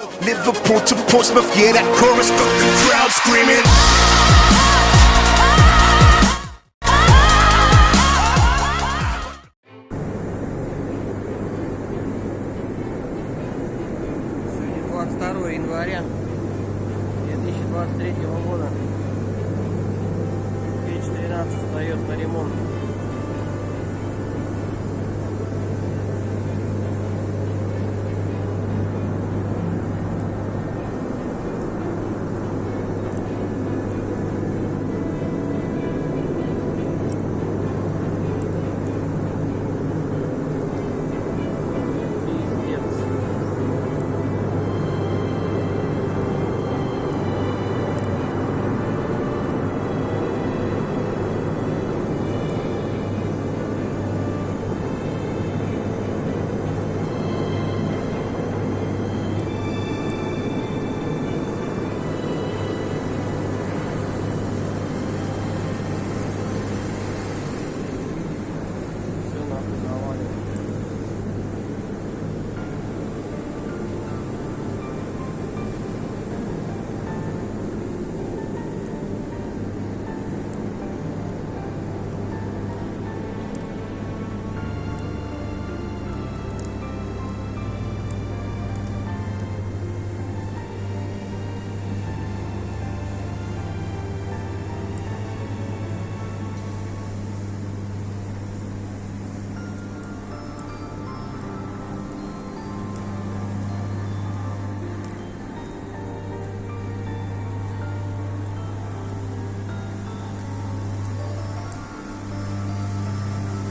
Liverpool to Portsmouth, yeah, that chorus got the crowd screaming. Сегодня 22 января 2023 года. Печ-13 встает на ремонт.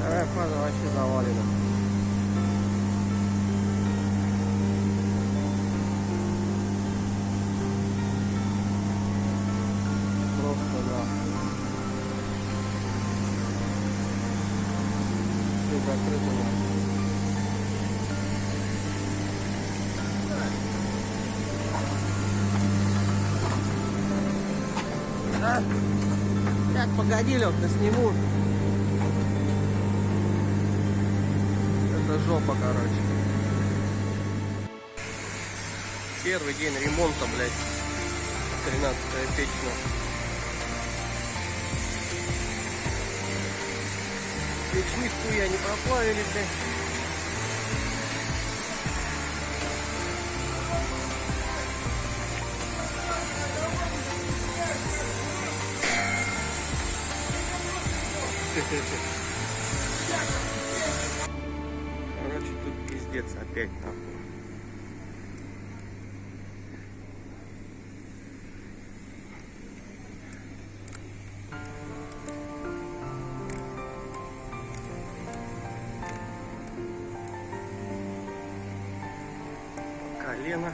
Вторая фаза вообще завалена. Просто да. Все закрыто. Да? Так, погоди, Лёх, сниму. Это жопа, короче. Первый день ремонта, блядь. 13-я печь. Печь нихуя не проплавили, блядь. Короче, тут пиздец опять нахуй. Колено.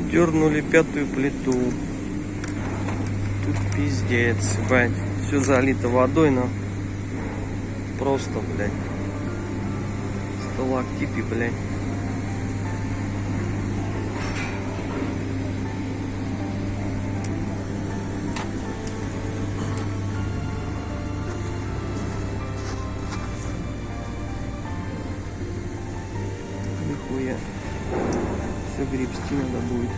Дернули пятую плиту. Тут пиздец, блядь. Все залито водой, но просто, блядь. Сталактиты, блядь. Нихуя. Все гребсти надо будет.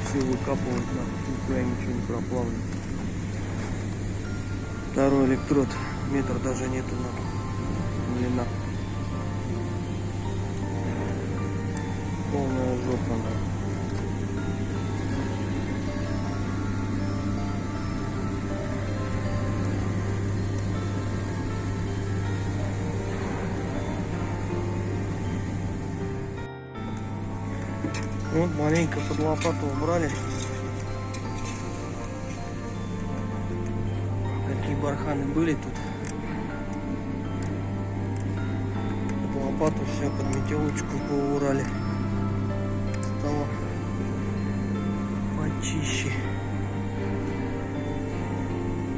Все выкапывать, нахуй. Нихуя ничего не проплавлено. Второй электрод. Метр даже нету, нахуй. Длина. Полная жопа, нахуй. Вот маленько под лопату убрали. Какие барханы были тут. Под лопату все под метелочку поубрали. Стало почище.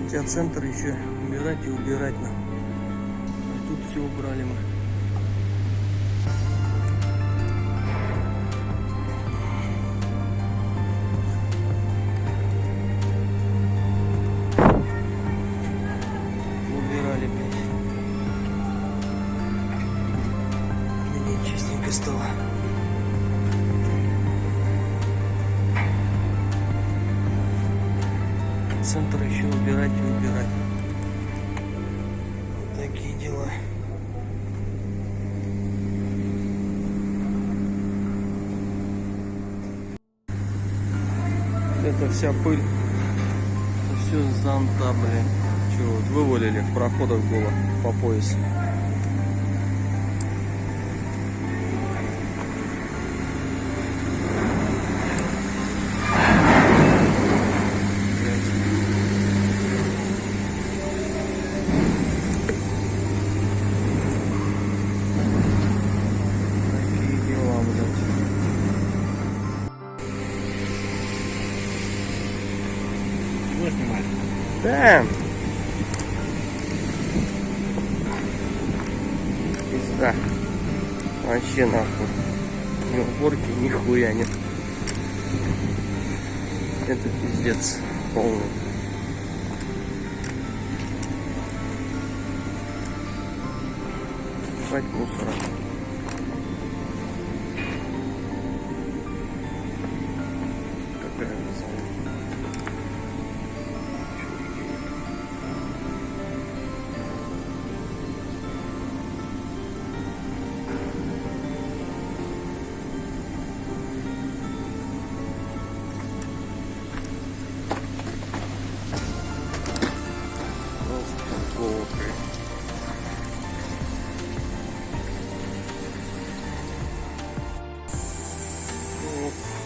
Хотя центр еще убирать и убирать надо. А тут все убрали мы. Стало. Центр еще убирать и убирать. Вот такие дела. Это вся пыль. Все с зонта, блин. Че, вот вывалили, в проходах было по пояс. Да. Пизда. Вообще нахуй. Ни уборки, нихуя нет. Это пиздец полный. Хватит мусора. Какая высота.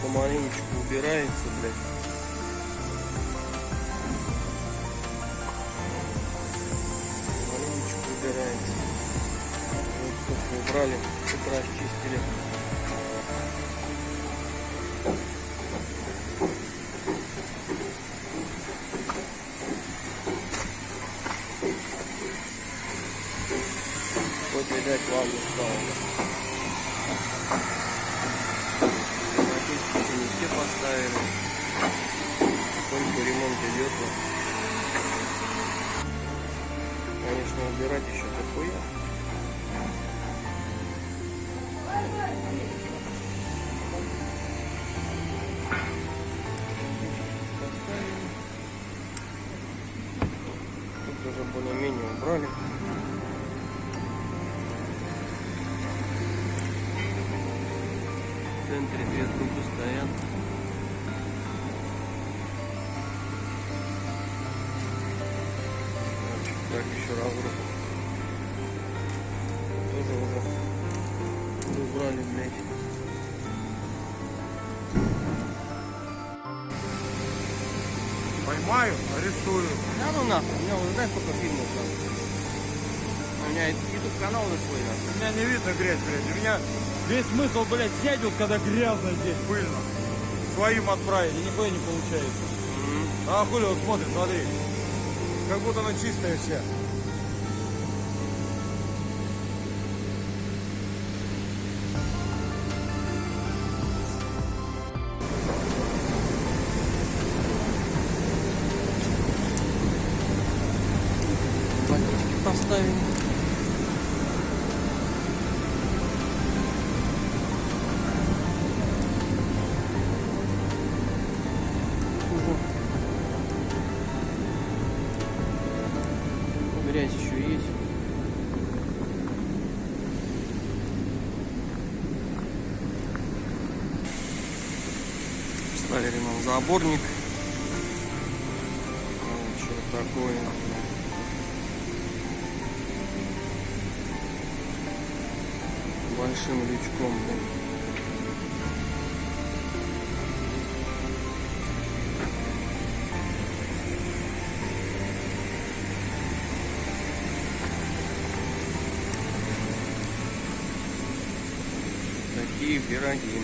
Помаленечку убирается, блядь. Помаленечку убирается. Вот сколько убрали, с утра очистили. Вот, видать, ванну стало. Все поставили. Только ремонт идет. Конечно, убирать еще дохуя. Поставили. Тут уже более-менее убрали. В центре две трубы стоят. Так, еще разрыв. Тоже уже убрали, блядь. Поймаю, арестую. Да ну нахуй, у меня уже знаешь сколько фильмов там. У меня YouTube канал на свой нахуй. У меня не видно грязь, блядь. У меня весь смысл, блядь, взять вот когда грязно здесь, пыльно. Своим отправить, и нихуя не получается. А хули вот смотрит, смотри. Как будто она чистая вся. оставим. Грязь еще есть. Ставили нам заборник. Вот что такое. Большим лючком, блин. Такие пироги.